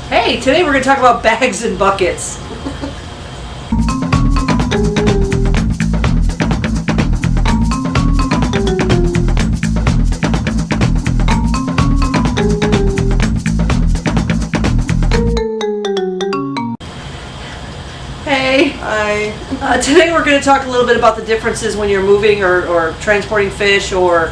Hey, today we're going to talk about bags and buckets. Hey. Hi. Today we're going to talk a little bit about the differences when you're moving or transporting fish or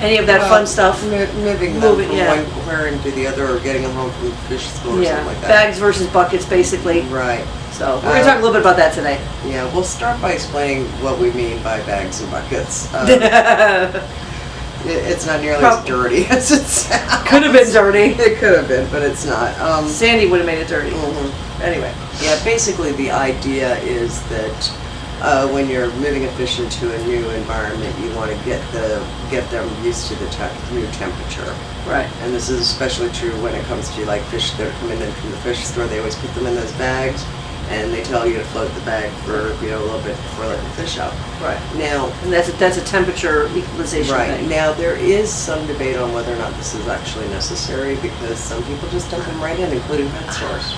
any of that fun stuff. Moving them from one into the other, or getting them home from the fish store or something like that. Bags versus buckets, basically. Right. So we're going to talk a little bit about that today. Yeah, we'll start by explaining what we mean by bags and buckets. It's not nearly as dirty as it sounds. Could have been dirty. It could have been, but it's not. Sandy would have made it dirty. Anyway, yeah, basically the idea is that when you're moving a fish into a new environment, you want to get them used to the new temperature. Right. And this is especially true when it comes to like fish that are coming in from the fish store. They always put them in those bags, and they tell you to float the bag for a little bit before letting the fish out. Right. Now, and that's a temperature equalization thing. Now there is some debate on whether or not this is actually necessary, because some people just dump them right in, including pet stores.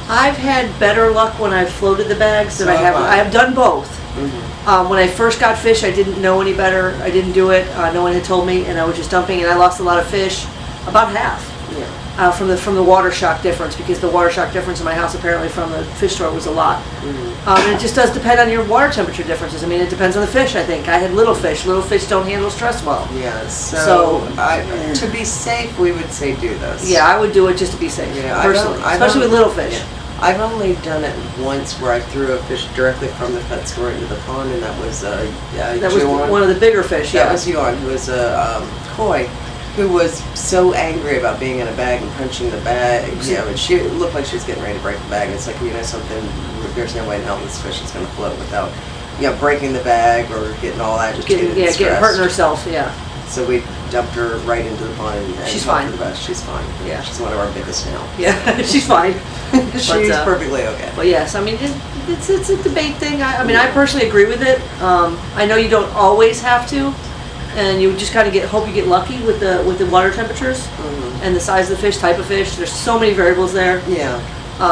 I've had better luck when I've floated the bags than I have done both. When I first got fish, I didn't know any better. I didn't do it. No one had told me, and I was just dumping, and I lost a lot of fish, about half. Yeah. From the water shock difference, because the water shock difference in my house apparently from the fish store was a lot. And it just does depend on your water temperature differences. I mean, it depends on the fish, I think. I had little fish. Little fish don't handle stress well. Yeah, so to be safe, we would say do this. Yeah, I would do it just to be safe, personally, especially with little fish. Yeah. I've only done it once where I threw a fish directly from the pet store into the pond, and that was one of the bigger fish, That was Yuan, who was a koi, who was so angry about being in a bag and punching the bag. And she looked like she was getting ready to break the bag. It's like, something, there's no way in hell this fish is going to float without, breaking the bag or getting all agitated and stressed. Hurting herself, So we dumped her right into the pond and she's fine. For the best. She's fine. Yeah. She's one of our biggest now. Yeah, she's fine. She's perfectly okay. But yes, I mean, it's a debate thing. I personally agree with it. I know you don't always have to, and you just kind of hope you get lucky with the water temperatures and the size of the fish, type of fish. There's so many variables there. Yeah.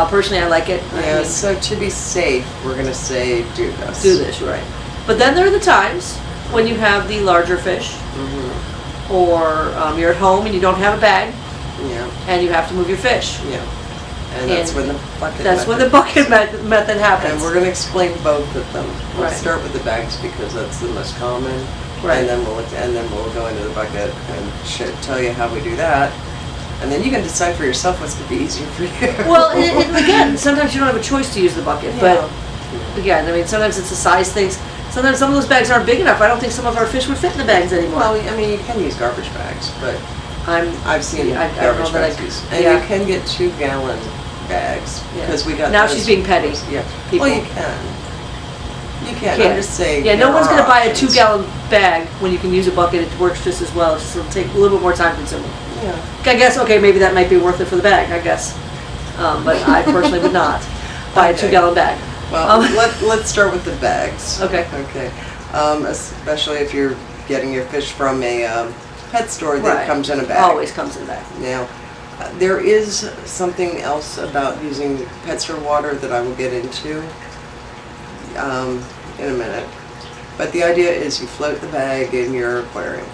Personally, I like it. Yeah. So to be safe, we're gonna say do this. Do this, right? But then there are the times when you have the larger fish, or you're at home and you don't have a bag, and you have to move your fish. Yeah. And that's when the bucket method happens. And we're going to explain both of them. We'll Right. start with the bags because that's the most common. Right. And then we'll go into the bucket and tell you how we do that. And then you can decide for yourself what's going to be easier for you. Well, again, sometimes you don't have a choice to use the bucket. But again, I mean, sometimes it's a size thing. Sometimes some of those bags aren't big enough. I don't think some of our fish would fit in the bags anymore. Well, I mean, you can use garbage bags, but I've seen garbage bags used. And you can get 2-gallon bags because we got now those. She's being petty. Yeah. People. Well, you can. I'm just saying. Yeah, no one's going to buy a 2-gallon bag when you can use a bucket. It works just as well. It'll take a little bit more time consuming. Yeah. I guess maybe that might be worth it for the bag. I guess, but I personally would not buy a 2-gallon bag. Well, let's start with the bags. Okay. Okay. Especially if you're getting your fish from a pet store that comes in a bag. Always comes in a bag. Now, there is something else about using pet store water that I will get into in a minute. But the idea is you float the bag in your aquarium.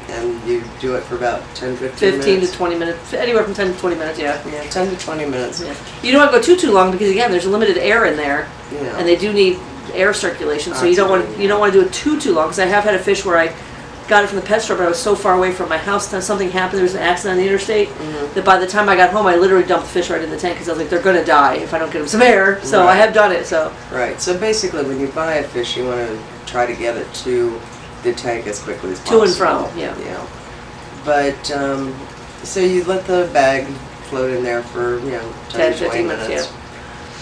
And you do it for about 10, 15 minutes. 15 to 20 minutes, anywhere from 10 to 20 minutes, Yeah, 10 to 20 minutes. Yeah. You don't want to go too long because again, there's limited air in there, Yeah. and they do need air circulation. So you don't want to do it too long. Because I have had a fish where I got it from the pet store, but I was so far away from my house that something happened. There was an accident on the interstate that by the time I got home, I literally dumped the fish right in the tank because I was like, they're going to die if I don't get them some air. So I have done it. So right. So basically, when you buy a fish, you want to try to get it to the tank as quickly as possible. To and from, yeah. But so you let the bag float in there for 10 to 20 minutes. Yeah.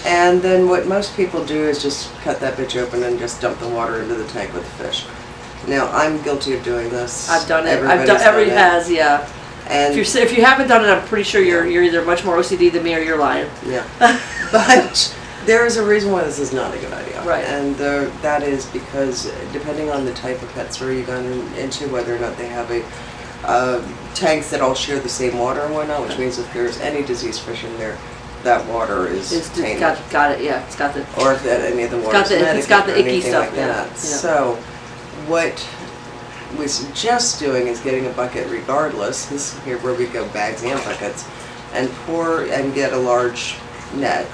And then what most people do is just cut that bitch open and just dump the water into the tank with the fish. Now I'm guilty of doing this. I've done it. Everybody has, yeah. And if you haven't done it, I'm pretty sure you're either much more OCD than me or you're lying. Yeah. But there is a reason why this is not a good idea. Right. And that is because depending on the type of pet store you go into, whether or not they have a tanks that all share the same water and whatnot, which means if there's any diseased fish in there, that water is tainted. Got it. Yeah, it's got the. Or if that any of the water It's got the icky stuff. Like that. Yeah. So, what we suggest doing is getting a bucket regardless. This is here where we go bags and buckets, and pour and get a large net.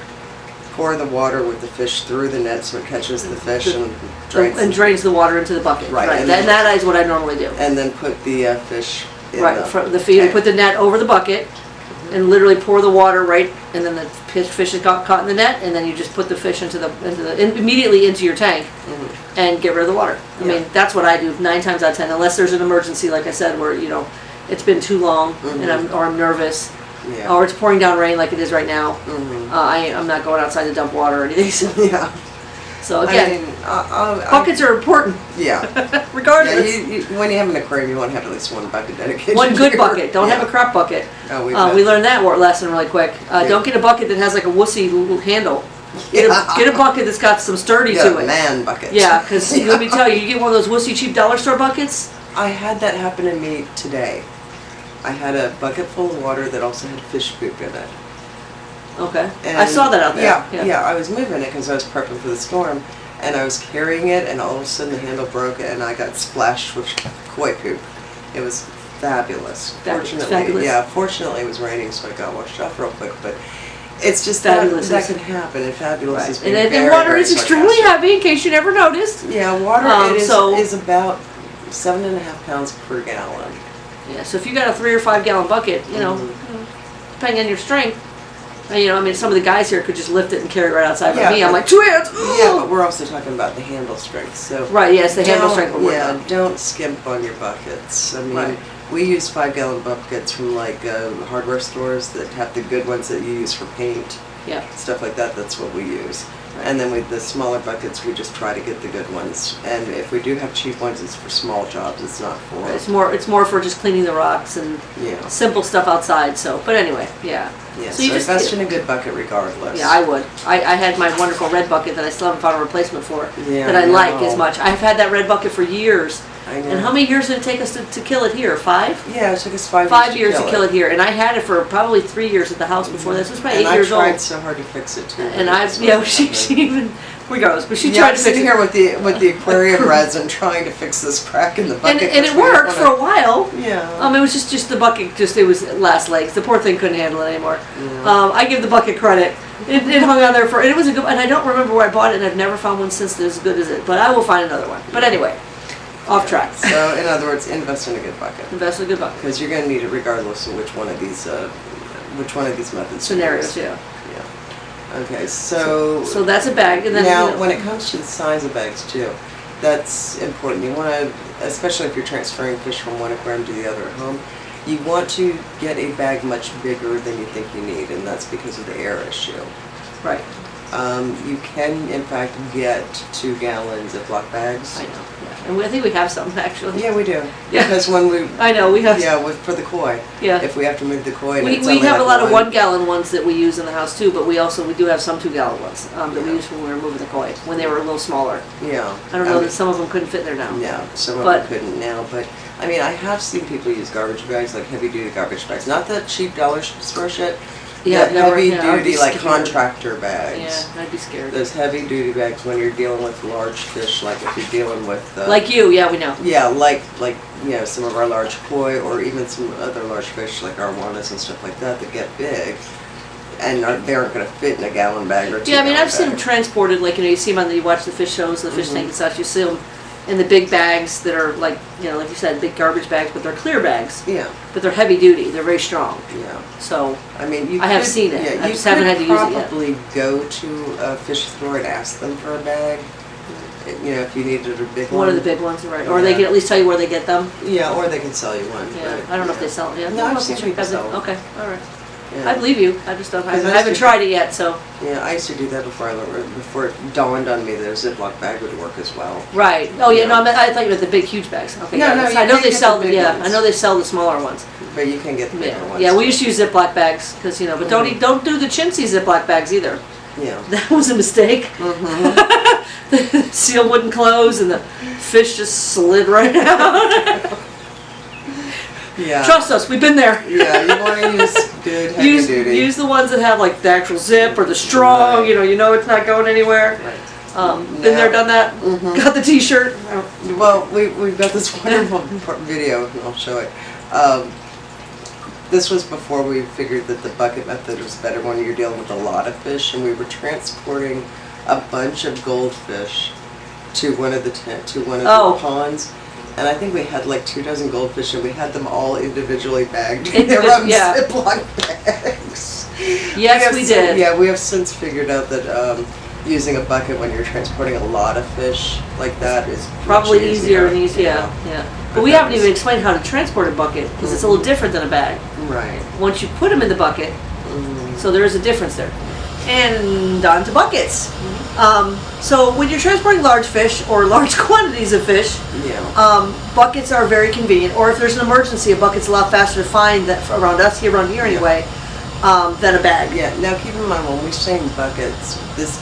Pour the water with the fish through the net so it catches the fish and drains the water into the bucket. Right. And that is what I normally do. And then put the fish in the feed. Put the net over the bucket and literally pour the water right, and then the fish is caught in the net, and then you just put the fish immediately into your tank and get rid of the water. I mean, that's what I do 9 times out of 10, unless there's an emergency, like I said, where it's been too long and I'm nervous. Yeah. Or it's pouring down rain like it is right now. I'm not going outside to dump water or anything. So, so again, buckets are important. Yeah. Regardless. Yeah, when you have an aquarium, you want to have at least one bucket dedicated. One good bucket. Don't have a crap bucket. Oh, we learned that lesson really quick. Don't get a bucket that has like a wussy little handle. Get a bucket that's got some sturdy to it. A man bucket. Yeah, because let me tell you, you get one of those wussy cheap dollar store buckets. I had that happen to me today. I had a bucket full of water that also had fish poop in it. Okay. And I saw that out there. Yeah, I was moving it because I was prepping for the storm, and I was carrying it, and all of a sudden the handle broke, and I got splashed with koi poop. It was fabulous. Fortunately it was raining, so I got washed off real quick, but it's just fabulous. That can happen, and fabulous is being and water is extremely heavy, in case you never noticed. Yeah, water is about 7.5 pounds per gallon. Yeah, so if you got a 3 or 5 gallon bucket, depending on your strength, some of the guys here could just lift it and carry it right outside. But me, I'm like 2 hands. Yeah, but we're also talking about the handle strength. So right, yes, the handle strength will work. Yeah, don't skimp on your buckets. I mean, we use 5-gallon buckets from like hardware stores that have the good ones that you use for paint. Yeah, stuff like that. That's what we use. And then with the smaller buckets, we just try to get the good ones. And if we do have cheap ones, it's for small jobs. It's not for. It's more for just cleaning the rocks and simple stuff outside. So, but anyway, yeah. Yeah. So you just invest in a good bucket regardless. Yeah, I would. I had my wonderful red bucket that I still haven't found a replacement for. That I like as much. I've had that red bucket for years. I know. And how many years did it take us to kill it here? 5? Yeah, it took us 5 years. 5 years to kill it here, and I had it for probably 3 years at the house before this. It was probably 8 years old. And I tried so hard to fix it too. And she even regardless, but she tried to fix it. sitting here with the aquarium resin trying to fix this crack in the bucket. And it worked for a while. Yeah. It was just the bucket. It was last legs. The poor thing couldn't handle it anymore. Yeah. I give the bucket credit. It hung on there and it was a good. And I don't remember where I bought it, and I've never found one since that's as good as it. But I will find another one. But anyway. Off track. So, in other words, invest in a good bucket. Invest in a good bucket. Because you're going to need it regardless of which one of these methods. Scenarios, Yeah. Okay, so that's a bag, and then now when it comes to the size of bags too, that's important. You want to, especially if you're transferring fish from one aquarium to the other at home, you want to get a bag much bigger than you think you need, and that's because of the air issue. Right. You can, in fact, get 2 gallon Ziploc bags. I know, yeah. And I think we have some, actually. Yeah, we do. Yeah. Because when we... I know, we have... Yeah, for the koi. Yeah. If we have to move the koi... We have a lot of 1 gallon ones that we use in the house, too, but we do have some 2 gallon ones that we used when we were moving the koi, when they were a little smaller. Yeah. I don't know that some of them couldn't fit there now. Yeah, some of them couldn't now, but... I mean, I have seen people use garbage bags, like heavy-duty garbage bags. Not the cheap dollar store shit. Yeah, heavy-duty, like contractor bags. Yeah, I'd be scared. Those heavy-duty bags when you're dealing with large fish, like if you're dealing with... like you, yeah, we know. Yeah, like some of our large koi, or even some other large fish, like arwanas and stuff like that get big, and they aren't going to fit in a gallon bag or 2 Yeah, I mean, gallon I've seen them transported, like, you see them you watch the fish shows, the fish tank and such, you see them in the big bags that are like you said, big garbage bags, but they're clear bags. Yeah. But they're heavy duty. They're very strong. Yeah. So I mean, I have seen it. Yeah, I just haven't had to use it yet. You could probably go to a fish store and ask them for a bag. If you needed a big one. One of the big ones, right? Or they can at least tell you where they get them. Yeah, or they can sell you one. Yeah. I don't know if they sell it. Yeah. No, I've seen people sell them. Okay. All right. Yeah. I believe you. I just don't. I haven't tried it yet, so. Yeah, I used to do that before it dawned on me that a Ziploc bag would work as well. Right. Oh yeah. No, I thought you meant the big, huge bags. Okay. No, I know they sell. I know they sell the smaller ones. But you can get the bigger ones. Yeah, we used to use Ziploc bags because but don't do the chintzy Ziploc bags either. Yeah. That was a mistake. The seal wouldn't close and the fish just slid right out. Yeah. Trust us, we've been there. Yeah, you want to use good heavy use duty. use the ones that have like the actual zip or the strong. Right. You know it's not going anywhere. Right. Been there, done that. Got the T-shirt. Well, we've got this wonderful video, and I'll show it. This was before we figured that the bucket method was better when you're dealing with a lot of fish, and we were transporting a bunch of goldfish to one of the ponds. And I think we had like 24 goldfish, and we had them all individually bagged in their own Ziploc bags. Yes, we did. Yeah, we have since figured out that using a bucket when you're transporting a lot of fish like that is probably easier and easier. Yeah. But we haven't even explained how to transport a bucket because it's a little different than a bag. Right. Once you put them in the bucket, so there is a difference there. And on to buckets. So when you're transporting large fish or large quantities of fish, buckets are very convenient. Or if there's an emergency, a bucket's a lot faster to find around here anyway, than a bag. Yeah. Now keep in mind when we say buckets, this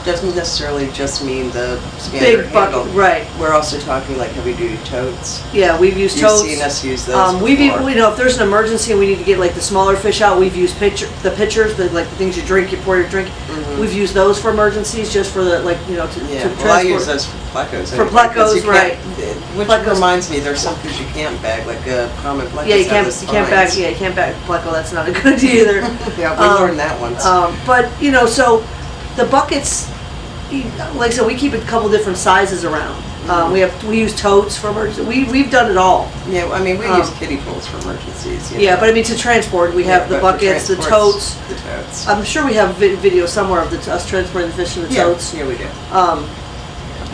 doesn't necessarily just mean the standard big bucket, handle. right? We're also talking like heavy duty totes. Yeah, we've used totes. You've seen us use those. If there's an emergency and we need to get like the smaller fish out, we've used the pitchers, the things you drink, you pour your drink. We've used those for emergencies, just for the to transport. Well, I use those for plecos. For plecos, right? Which reminds me, there's some fish you can't bag, like common plecos. Yeah, you can't bag. Yeah, you can't bag pleco. That's not a good idea either. Yeah, we learned that once. But so the buckets, like I said, we keep a couple different sizes around. We use totes for emergency. We've done it all. Yeah, I mean we use kiddie pools for emergencies. Yeah, but I mean to transport, we have the buckets, the totes. The totes. I'm sure we have video somewhere of us transporting the fish in the totes. Yeah, we do.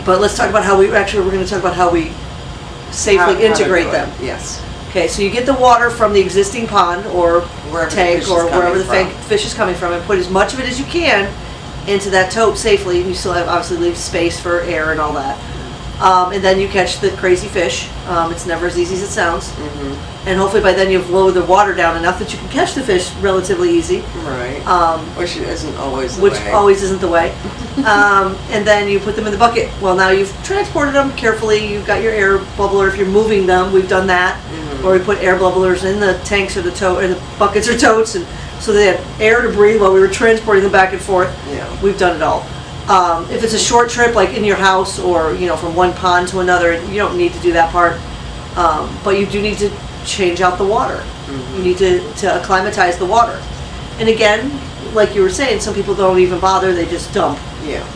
But let's talk about we're going to talk about how we safely integrate them. Yes. Okay, so you get the water from the existing pond or tank or wherever the fish is coming from, and put as much of it as you can into that tote safely. And you still have obviously leave space for air and all that. And then you catch the crazy fish. It's never as easy as it sounds. And hopefully by then you've lowered the water down enough that you can catch the fish relatively easy. Right. Which isn't always the way. Which always isn't the way. And then you put them in the bucket. Well, now you've transported them carefully. You've got your air bubbler. If you're moving them, we've done that. Or we put air bubblers in the tanks or the buckets or totes, and so they had air to breathe while we were transporting them back and forth. Yeah. We've done it all. If it's a short trip, like in your house or from one pond to another, you don't need to do that part. But you do need to change out the water. You need to acclimatize the water. And again, like you were saying, some people don't even bother; they just dump. Yeah.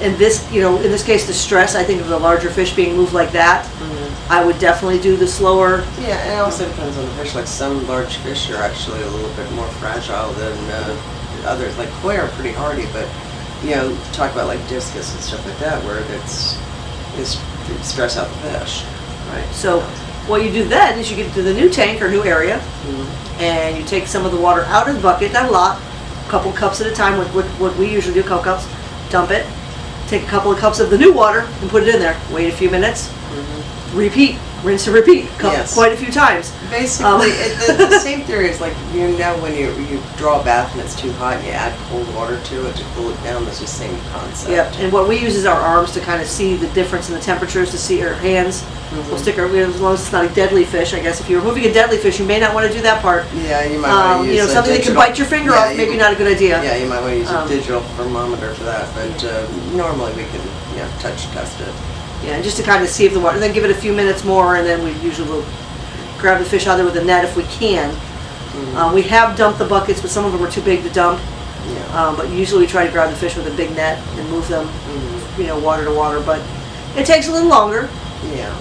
And this, in this case, the stress, I think of the larger fish being moved like that, I would definitely do the slower. Yeah, and it also depends on the fish. Like some large fish are actually a little bit more fragile than others. Like koi are pretty hardy, but talk about like discus and stuff like that, where it's stress out the fish. Right. So what you do then is you get to the new tank or new area, and you take some of the water out of the bucket, not a lot, a couple cups at a time, what we usually do, couple cups, dump it, take a couple of cups of the new water and put it in there, wait a few minutes, repeat, rinse and repeat, quite a few times. Basically, the same theory is like, when you draw a bath and it's too hot and you add cold water to it to cool it down, that's the same concept. Yeah, and what we use is our arms to kind of see the difference in the temperatures, to see our hands. We'll stick as long as it's not a deadly fish, I guess. If you're removing a deadly fish, you may not want to do that part. Yeah, you might want to use something that can bite your finger off, maybe not a good idea. Yeah, you might want to use a digital thermometer for that, but normally we can touch test it. Yeah, just to kind of see if the water, then give it a few minutes more, and then we usually will grab the fish out of there with a net if we can. We have dumped the buckets, but some of them are too big to dump. Yeah. But usually we try to grab the fish with a big net and move them, water to water. But it takes a little longer. Yeah.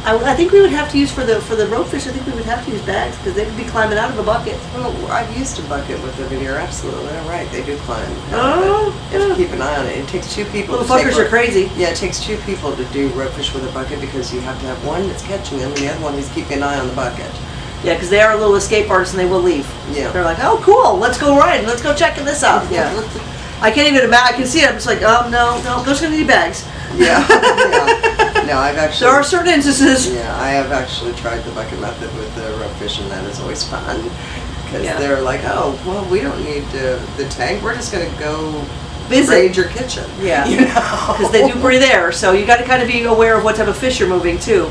I think we would have to use for the roadfish. I think we would have to use bags because they would be climbing out of the bucket. Well, I've used a bucket with them, and you're absolutely right. They do climb. Oh, you have to keep an eye on it. It takes two people. Little fuckers are crazy. Yeah, it takes two people to do roadfish with a bucket because you have to have one that's catching them and the other one is keeping an eye on the bucket. Yeah, because they are little escape artists and they will leave. Yeah. They're like, oh, cool, let's go riding, let's go checking this out. Yeah. I can't even imagine. I can see it. I'm just like, oh, no, those are going to need bags. Yeah. No, I've actually. There are certain instances. Yeah, I have actually tried the bucket method with the roadfish, and that is always fun because they're like, oh, well, we don't need the tank. We're just going to go raid your kitchen. Yeah. Because they do breathe air, so you got to kind of be aware of what type of fish you're moving too.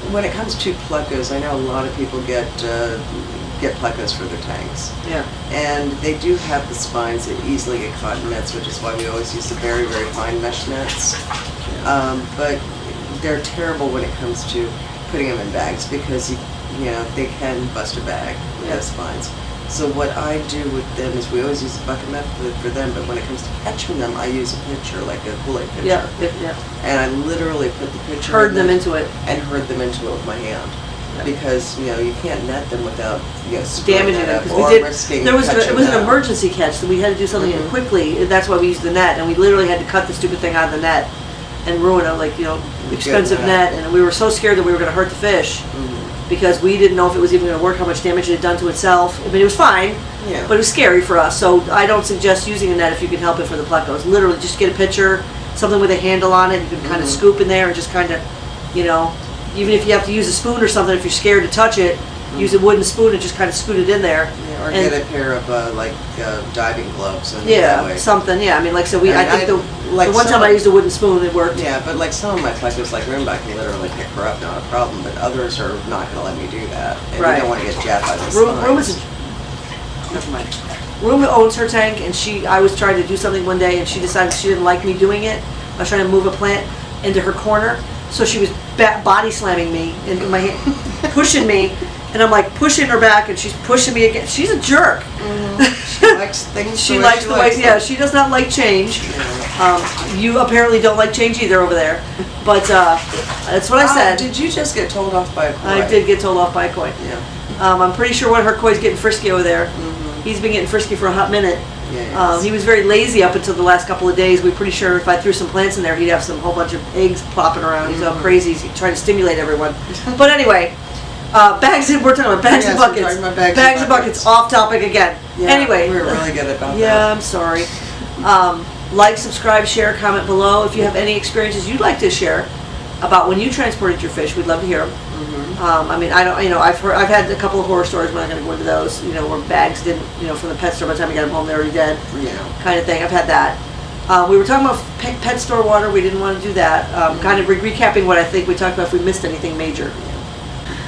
when it comes to plecos, I know a lot of people get plecos for their tanks. Yeah. And they do have the spines that easily get caught in nets, which is why we always use the very, very fine mesh nets. But they're terrible when it comes to putting them in bags because you know they can bust a bag with those spines. So what I do with them is we always use a bucket method for them, but when it comes to catching them, I use a pitcher, like a Kool-Aid pitcher. Yeah. And I literally put the pitcher Herd them into it. and herd them into it with my hand. Yeah. Because you know you can't net them without damaging them. Because we did. It was an emergency catch, so we had to do something quickly. And that's why we used the net, and we literally had to cut the stupid thing out of the net and ruin it, like expensive net. And we were so scared that we were going to hurt the fish. Because we didn't know if it was even going to work, how much damage it had done to itself. I mean, it was fine, but it was scary for us. So I don't suggest using a net if you can help it for the plecos. Literally, just get a pitcher, something with a handle on it. You can kind of scoop in there and just kind of, even if you have to use a spoon or something, if you're scared to touch it, use a wooden spoon and just kind of scoot it in there. Yeah, or get a pair of diving gloves. And that way. Something. Yeah, I mean, like so I think the one time I used a wooden spoon, it worked. Yeah, but like some of my plecos, like Roomba, I can literally pick her up, not a problem. But others are not going to let me do that, and you don't want to get jabbed by the spines. Never mind. Roomba owns her tank, and I was trying to do something one day, and she decided she didn't like me doing it. I was trying to move a plant into her corner, so she was body slamming me into my hand, pushing me. And I'm like pushing her back, and she's pushing me again. She's a jerk. She likes things. She likes the way. Yeah, she does not like change. You apparently don't like change either over there. But that's what I said. Did you just get told off by a koi? I did get told off by a koi. Yeah. I'm pretty sure one of her koi's getting frisky over there. He's been getting frisky for a hot minute. Yeah, he was very lazy up until the last couple of days. We're pretty sure if I threw some plants in there, he'd have some whole bunch of eggs plopping around. He's all crazy. He's trying to stimulate everyone. But anyway. We're talking about bags and buckets. Bags and buckets, off topic again. Yeah, anyway. We were really good about that. Yeah, I'm sorry. Like, subscribe, share, comment below. If you have any experiences you'd like to share about when you transported your fish, we'd love to hear them. I mean, I don't, I've had a couple of horror stories. We're not going to go into those. Where bags didn't, from the pet store. By the time we got them home, they're already dead. Kind of thing. I've had that. We were talking about pet store water. We didn't want to do that. Kind of recapping what I think we talked about if we missed anything major.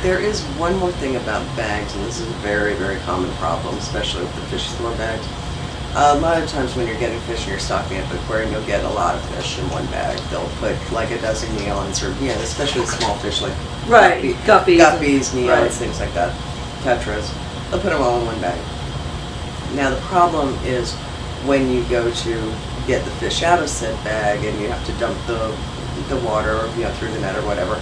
There is one more thing about bags, and this is a very, very common problem, especially with the fish store bags. A lot of times when you're getting fish and you're stocking up an aquarium, you'll get a lot of fish in one bag. They'll put like a dozen neons, or especially with small fish like guppies, neons, things like that, tetras. They'll put them all in one bag. Now the problem is when you go to get the fish out of said bag and you have to dump the water, through the net or whatever.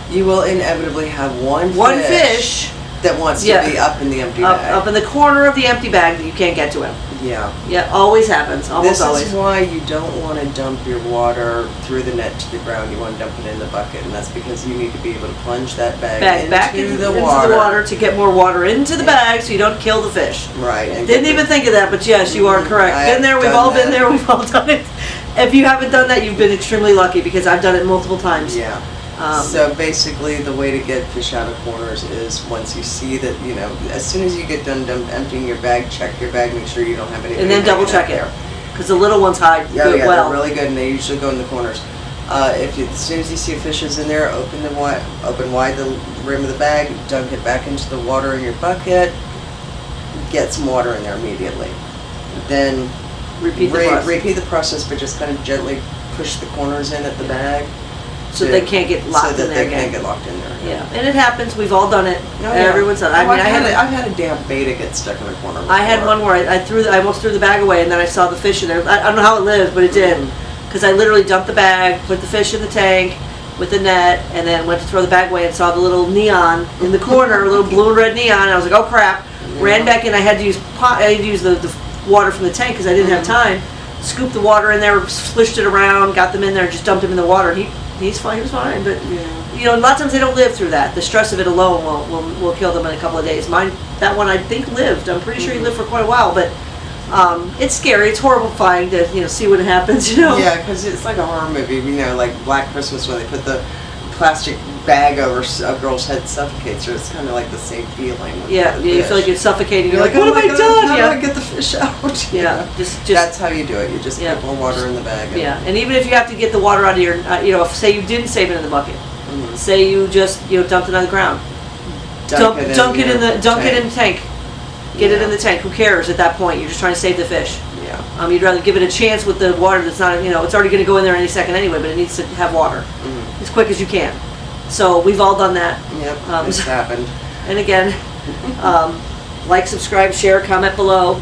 You will inevitably have one fish that wants to be up in the empty bag. Up in the corner of the empty bag that you can't get to him. Yeah. Yeah, always happens. Almost always. This is why you don't want to dump your water through the net to the ground. You want to dump it in the bucket, and that's because you need to be able to plunge that bag back into the water to get more water into the bag so you don't kill the fish. Right. Didn't even think of that, but yes, you are correct. Been there, we've all been there, we've all done it. If you haven't done that, you've been extremely lucky because I've done it multiple times. Yeah. So basically the way to get fish out of corners is once you see that, as soon as you get done emptying your bag, check your bag, make sure you don't have anything. And then double check it. Because the little ones hide good well. They're really good and they usually go in the corners. As soon as you see fishes in there, open wide the rim of the bag, dunk it back into the water in your bucket, get some water in there immediately. Then repeat the process, but just kind of gently push the corners in at the bag. So they can't get locked in there again. Can't get locked in there. Yeah, and it happens. We've all done it. Everyone's done it. I've had a damn beta get stuck in the corner before. I had one where I almost threw the bag away, and then I saw the fish in there. I don't know how it lives, but it did. Because I literally dumped the bag, put the fish in the tank with the net, and then went to throw the bag away and saw the little neon in the corner, a little blue and red neon. And I was like, oh crap! Ran back in. I had to use the water from the tank because I didn't have time. Scooped the water in there, slished it around, got them in there, just dumped them in the water. He's fine. He was fine, but a lot of times they don't live through that. The stress of it alone will kill them in a couple of days. That one I think lived. I'm pretty sure he lived for quite a while, but it's scary. It's horrifying to see what happens. Yeah, because it's like a horror movie. Like Black Christmas when they put the plastic bag over a girl's head suffocates her. It's kind of like the same feeling. You feel like you're suffocating. You're like, what have I done? How do I get the fish out? Yeah, just that's how you do it. You just put more water in the bag. And even if you have to get the water out of your, say you didn't save it in the bucket. say you just dumped it on the ground. Dunk it in the tank. Get it in the tank. Who cares at that point? You're just trying to save the fish. Yeah. You'd rather give it a chance with the water that's not, it's already going to go in there any second anyway, but it needs to have water as quick as you can. So we've all done that. Yep. It's happened. And again, like, subscribe, share, comment below.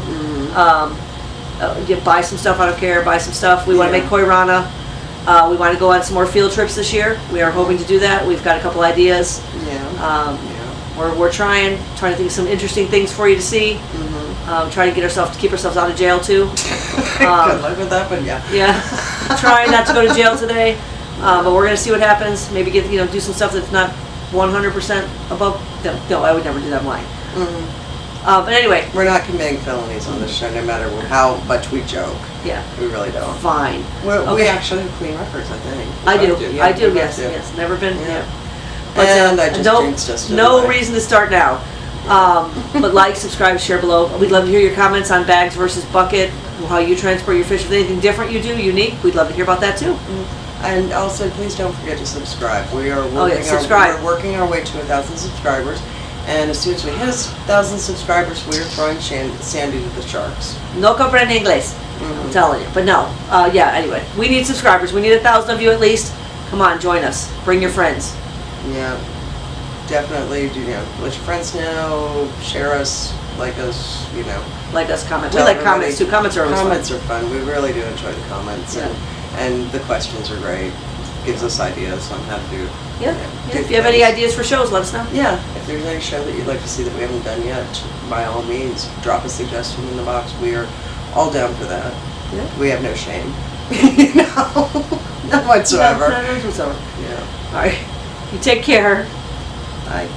Buy some stuff. I don't care. Buy some stuff. We want to make koi rana. We want to go on some more field trips this year. We are hoping to do that. We've got a couple ideas. Yeah. We're trying to think of some interesting things for you to see. Trying to keep ourselves out of jail too. Good luck with that, but yeah. Yeah. Trying not to go to jail today, but we're gonna see what happens. Maybe do some stuff that's not 100% above. No, I would never do that. I'm lying. But anyway, we're not committing felonies on this show, no matter how much we joke. Yeah. We really don't. Fine. We actually have clean records, I think. I do. Yes. Never been. Yeah. But and I just jinxed us. No reason to start now. But like, subscribe, share below. We'd love to hear your comments on bags versus bucket, how you transport your fish. If there's anything different you do, unique, we'd love to hear about that too. And also, please don't forget to subscribe. We are we're working our way to 1,000 subscribers. And as soon as we hit 1,000 subscribers, we are throwing Sandy to the sharks. No comprende inglés. I'm telling you. But no. Anyway, we need subscribers. We need 1,000 of you at least. Come on, join us. Bring your friends. Yeah. Definitely, let your friends know, share us, like us, Like us, comment. We like comments too. Comments are always Comments are fun. We really do enjoy the comments. Yeah. And the questions are great. Gives us ideas on how to do. Yeah. If you have any ideas for shows, let us know. Yeah. If there's any show that you'd like to see that we haven't done yet, by all means, drop a suggestion in the box. We are all down for that. Yeah. We have no shame. None whatsoever. None whatsoever. Yeah. All right. You take care. Bye.